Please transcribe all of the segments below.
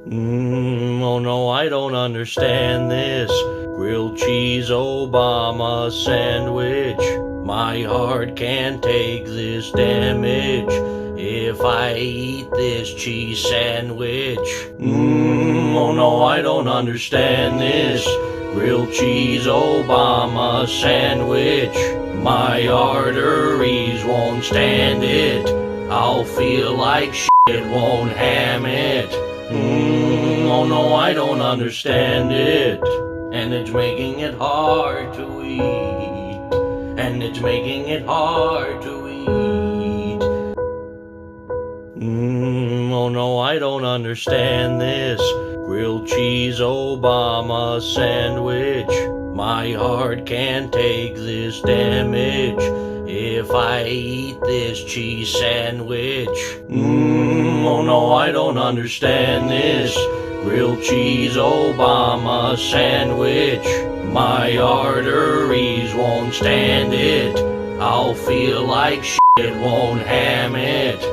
Oh no, I don't understand this. Grilled cheese Obama sandwich. My heart can't take this damage. If I eat this cheese sandwich. Oh no, I don't understand this. Grilled cheese Obama sandwich. My arteries won't stand it. I'll feel like shit, won't ham it. Oh no, I don't understand it. And it's making it hard to eat. And it's making it hard to eat. Oh no, I don't understand this. Grilled cheese Obama sandwich. My heart can't take this damage. If I eat this cheese sandwich. Oh no, I don't understand this. Grilled cheese Obama sandwich. My arteries won't stand it. I'll feel like shit, won't ham it.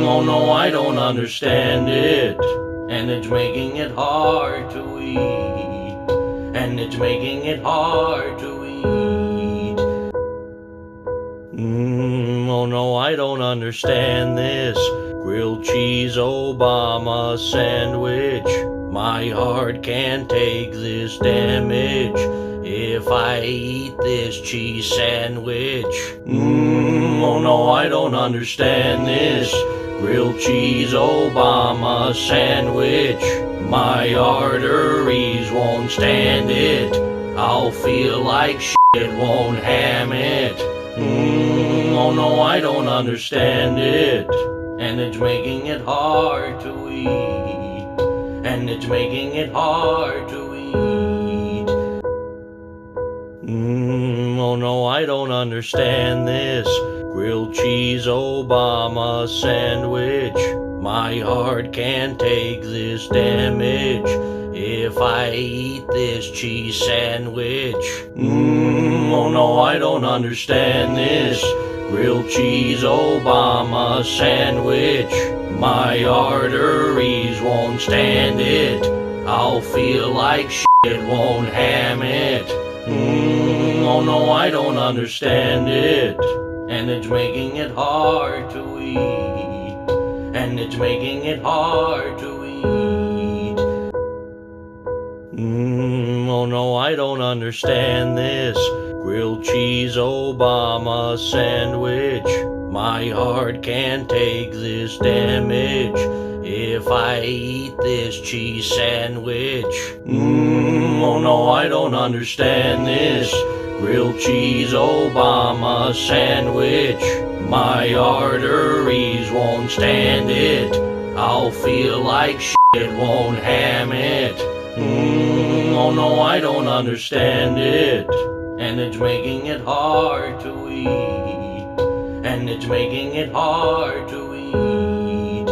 Oh no, I don't understand it. And it's making it hard to eat. And it's making it hard to eat. Oh no, I don't understand this. Grilled cheese Obama sandwich. My heart can't take this damage. If I eat this cheese sandwich. Oh no, I don't understand this. Grilled cheese Obama sandwich. My arteries won't stand it. I'll feel like shit, won't ham it. Oh no, I don't understand it. And it's making it hard to eat. And it's making it hard to eat. Oh no, I don't understand this. Grilled cheese Obama sandwich. My heart can't take this damage. If I eat this cheese sandwich. Oh no, I don't understand this. Grilled cheese Obama sandwich. My arteries won't stand it. I'll feel like shit, won't ham it. Oh no, I don't understand it. And it's making it hard to eat. And it's making it hard to eat. Oh no, I don't understand this. Grilled cheese Obama sandwich. My heart can't take this damage. If I eat this cheese sandwich. Oh no, I don't understand this. Grilled cheese Obama sandwich. My arteries won't stand it. I'll feel like shit, won't ham it. Oh no, I don't understand it. And it's making it hard to eat. And it's making it hard to eat.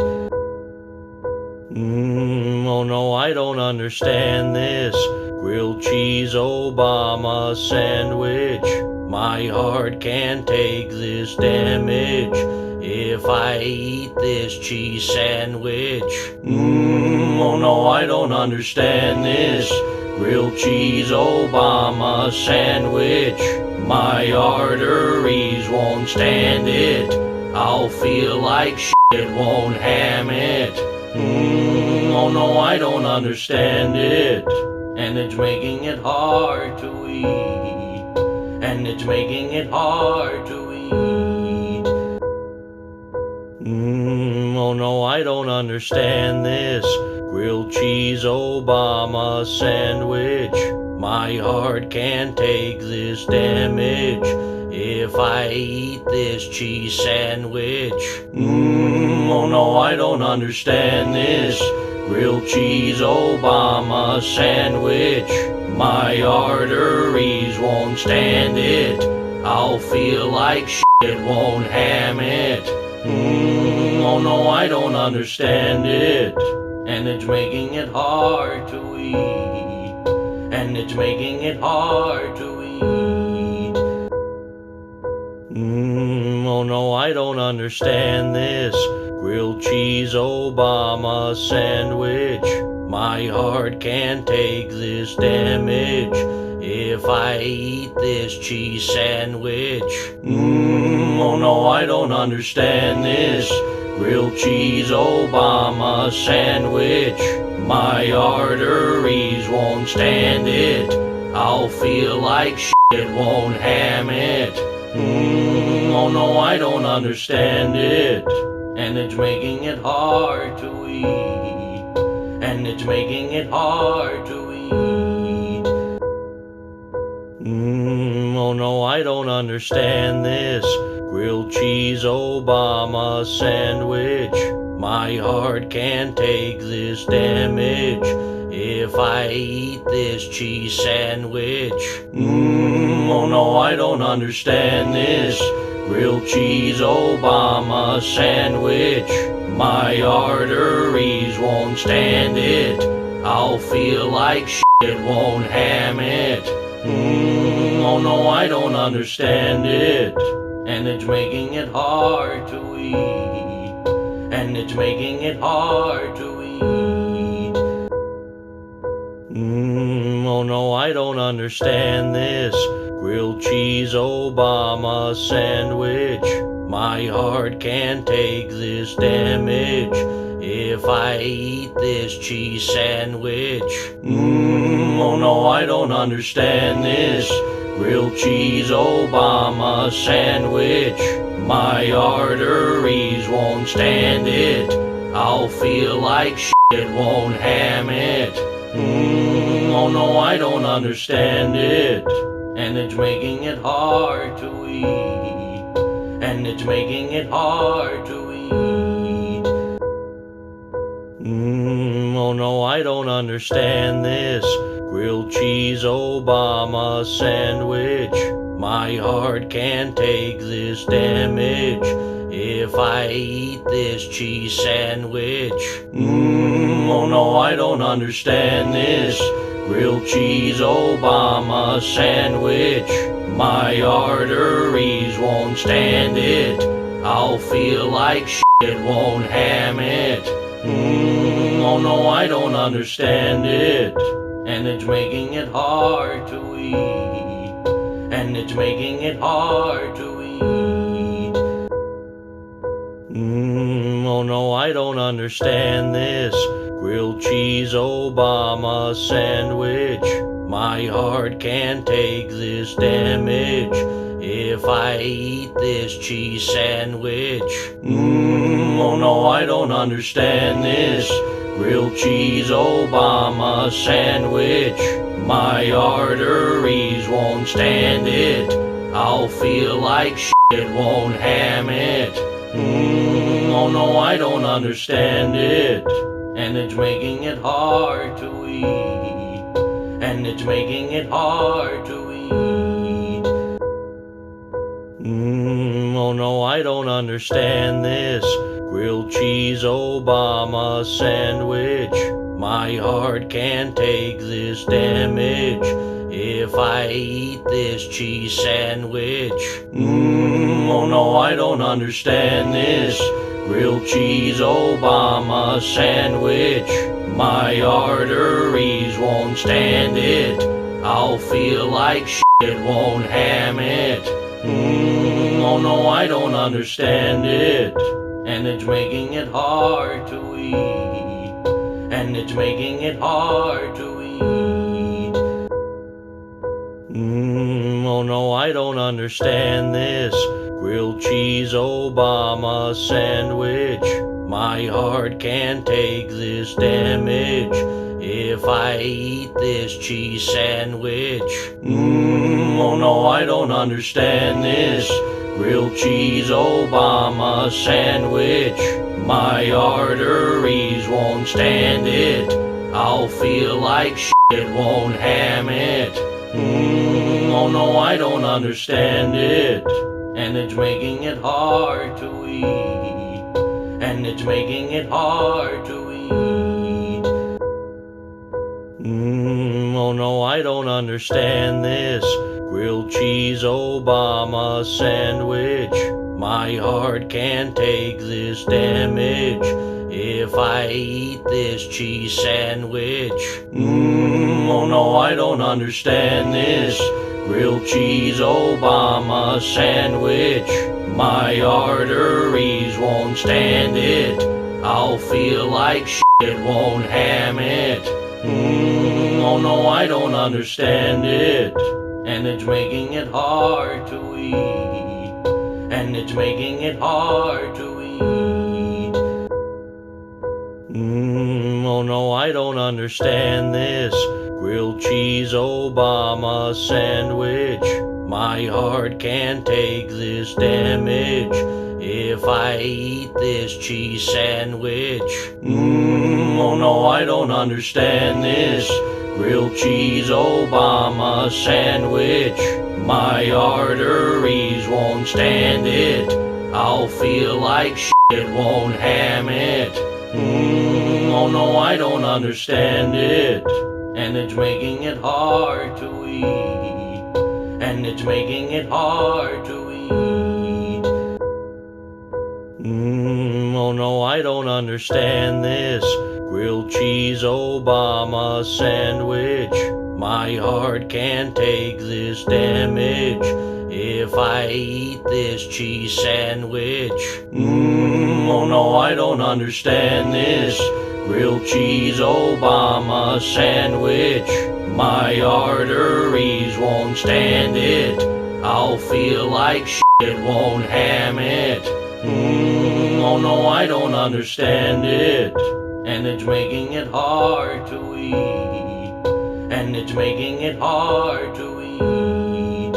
Oh no, I don't understand this. Grilled cheese Obama sandwich. My heart can't take this damage. If I eat this cheese sandwich. Oh no, I don't understand this. Grilled cheese Obama sandwich. My arteries won't stand it. I'll feel like shit, won't ham it. Oh no, I don't understand it. And it's making it hard to eat. And it's making it hard to eat. Oh no, I don't understand this. Grilled cheese Obama sandwich. My heart can't take this damage. If I eat this cheese sandwich. Oh no, I don't understand this. Grilled cheese Obama sandwich. My arteries won't stand it. I'll feel like shit, won't ham it. Oh no, I don't understand it. And it's making it hard to eat. And it's making it hard to eat. Oh no, I don't understand this. grilled cheese Obama sandwich. My heart can't take this damage if I eat this cheese sandwich. Oh no, I don't understand this grilled cheese Obama sandwich. My arteries won't stand it. I'll feel like shit, won't ham it. Oh no, I don't understand it. And it's making it hard to eat. And it's making it hard to eat. Oh no, I don't understand this grilled cheese Obama sandwich. My heart can't take this damage if I eat this cheese sandwich. Oh no, I don't understand this grilled cheese Obama sandwich. My arteries won't stand it. I'll feel like shit, won't ham it. Oh no, I don't understand it. And it's making it hard to eat. And it's making it hard to eat. Oh no, I don't understand this grilled cheese Obama sandwich. My heart can't take this damage if I eat this cheese sandwich. Oh no, I don't understand this grilled cheese Obama sandwich. My arteries won't stand it. I'll feel like shit, won't ham it. Oh no, I don't understand it. And it's making it hard to eat. And it's making it hard to eat. Oh no, I don't understand this grilled cheese Obama sandwich. My heart can't take this damage if I eat this cheese sandwich. Oh no, I don't understand this grilled cheese Obama sandwich. My arteries won't stand it. I'll feel like shit, won't ham it. Oh no, I don't understand it. And it's making it hard to eat. And it's making it hard to eat. Oh no, I don't understand this grilled cheese Obama sandwich. My heart can't take this damage if I eat this cheese sandwich. Oh no, I don't understand this grilled cheese Obama sandwich. My arteries won't stand it. I'll feel like shit, won't ham it. Oh no, I don't understand it. And it's making it hard to eat. And it's making it hard to eat. Oh no, I don't understand this grilled cheese Obama sandwich. My heart can't take this damage if I eat this cheese sandwich. Oh no, I don't understand this grilled cheese Obama sandwich. My arteries won't stand it. I'll feel like shit, won't ham it. Oh no, I don't understand it. And it's making it hard to eat. And it's making it hard to eat. Oh no, I don't understand this grilled cheese Obama sandwich. My heart can't take this damage if I eat this cheese sandwich. Oh no, I don't understand this grilled cheese Obama sandwich. My arteries won't stand it. I'll feel like shit, won't ham it. Oh no, I don't understand it. And it's making it hard to eat. And it's making it hard to eat. Oh no, I don't understand this grilled cheese Obama sandwich. My heart can't take this damage if I eat this cheese sandwich. Oh no, I don't understand this grilled cheese Obama sandwich. My arteries won't stand it. I'll feel like shit, won't ham it. Oh no, I don't understand it. And it's making it hard to eat. And it's making it hard to eat. Oh no, I don't understand this grilled cheese Obama sandwich. My heart can't take this damage if I eat this cheese sandwich. Oh no, I don't understand this grilled cheese Obama sandwich. My arteries won't stand it. I'll feel like shit, won't ham it. Oh no, I don't understand it. And it's making it hard to eat. And it's making it hard to eat. Oh no, I don't understand this grilled cheese Obama sandwich. My heart can't take this damage if I eat this cheese sandwich. Oh no, I don't understand this grilled cheese Obama sandwich. My arteries won't stand it. I'll feel like shit, won't ham it. Oh no, I don't understand it. And it's making it hard to eat. And it's making it hard to eat.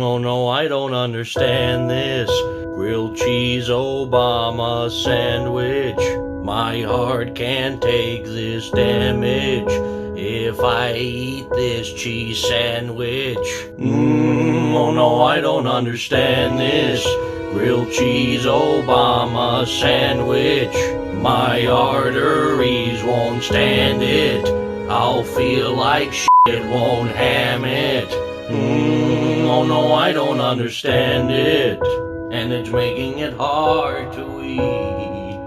Oh no, I don't understand this grilled cheese Obama sandwich. My heart can't take this damage if I eat this cheese sandwich. Oh no, I don't understand this grilled cheese Obama sandwich. My arteries won't stand it. I'll feel like shit, won't ham it. Oh no, I don't understand it. And it's making it hard to eat.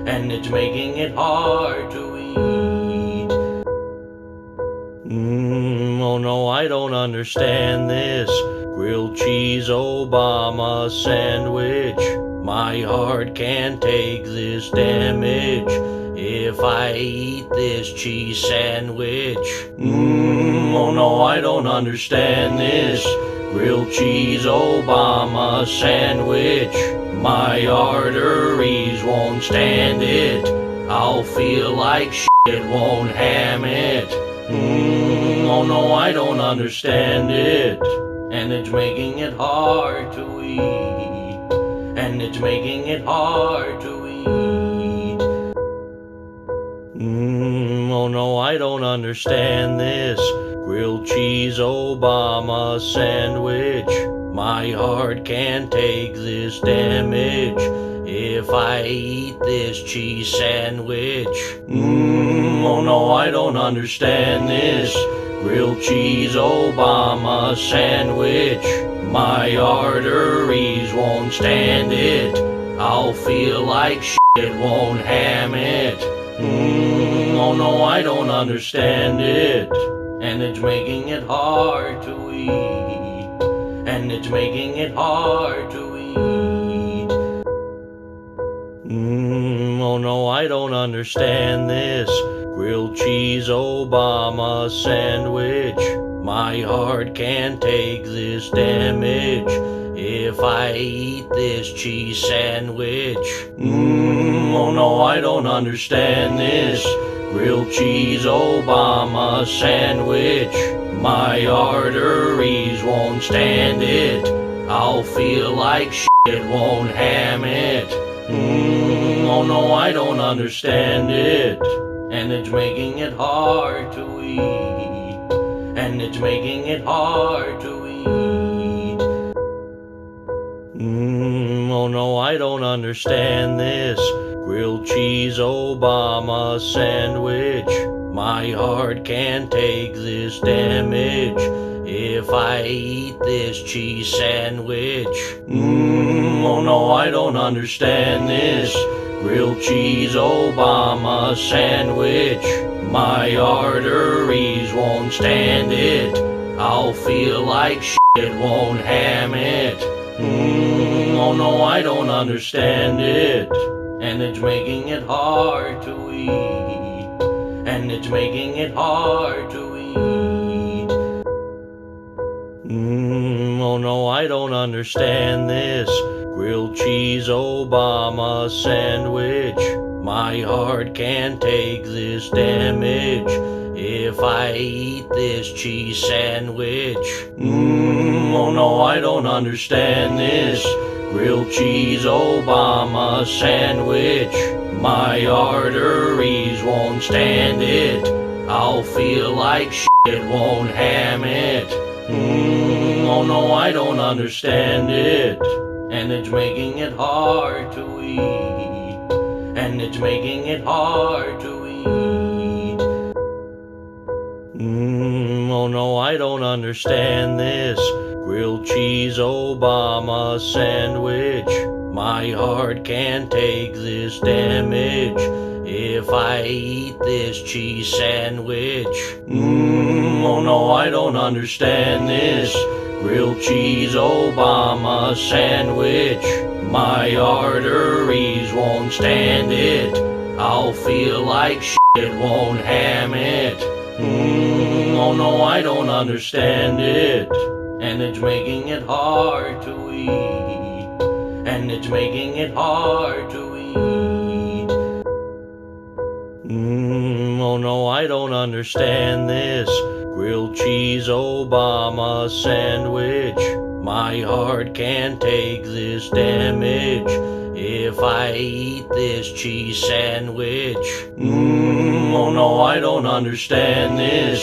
And it's making it hard to eat. Oh no, I don't understand this grilled cheese Obama sandwich. My heart can't take this damage if I eat this cheese sandwich. Oh no, I don't understand this grilled cheese Obama sandwich. My arteries won't stand it. I'll feel like shit, won't ham it. Oh no, I don't understand it. And it's making it hard to eat. And it's making it hard to eat. Oh no, I don't understand this grilled cheese Obama sandwich. My heart can't take this damage if I eat this cheese sandwich. Oh no, I don't understand this grilled cheese Obama sandwich. My arteries won't stand it. I'll feel like shit, won't ham it. Oh no, I don't understand it. And it's making it hard to eat. And it's making it hard to eat. Oh no, I don't understand this grilled cheese Obama sandwich. My heart can't take this damage if I eat this cheese sandwich. Oh no, I don't understand this grilled cheese Obama sandwich. My arteries won't stand it. I'll feel like shit, won't ham it. Oh no, I don't understand it. And it's making it hard to eat. And it's making it hard to eat. Oh no, I don't understand this grilled cheese Obama sandwich. My heart can't take this damage if I eat this cheese sandwich. Oh no, I don't understand this grilled cheese Obama sandwich. My arteries won't stand it. I'll feel like shit, won't ham it. Oh no, I don't understand it. And it's making it hard to eat. And it's making it hard to eat. Oh no, I don't understand this grilled cheese Obama sandwich. My heart can't take this damage if I eat this cheese sandwich. Oh no, I don't understand this grilled cheese Obama sandwich. My arteries won't stand it. I'll feel like shit, won't ham it. Oh no, I don't understand it. And it's making it hard to eat. And it's making it hard to eat. Oh no, I don't understand this grilled cheese Obama sandwich. My heart can't take this damage if I eat this cheese sandwich. Oh no, I don't understand this grilled cheese Obama sandwich. My arteries won't stand it. I'll feel like shit, won't ham it. Oh no, I don't understand it. And it's making it hard to eat. And it's making it hard to eat. Oh no, I don't understand this grilled cheese Obama sandwich. My heart can't take this damage if I eat this cheese sandwich. Oh no, I don't understand this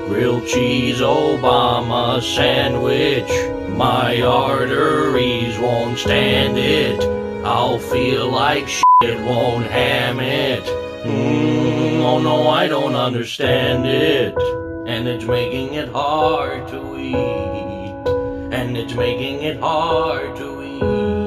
grilled cheese Obama sandwich. My arteries won't stand it. I'll feel like shit, won't ham it. Oh no, I don't understand it. And it's making it hard to eat. And it's making it hard to eat.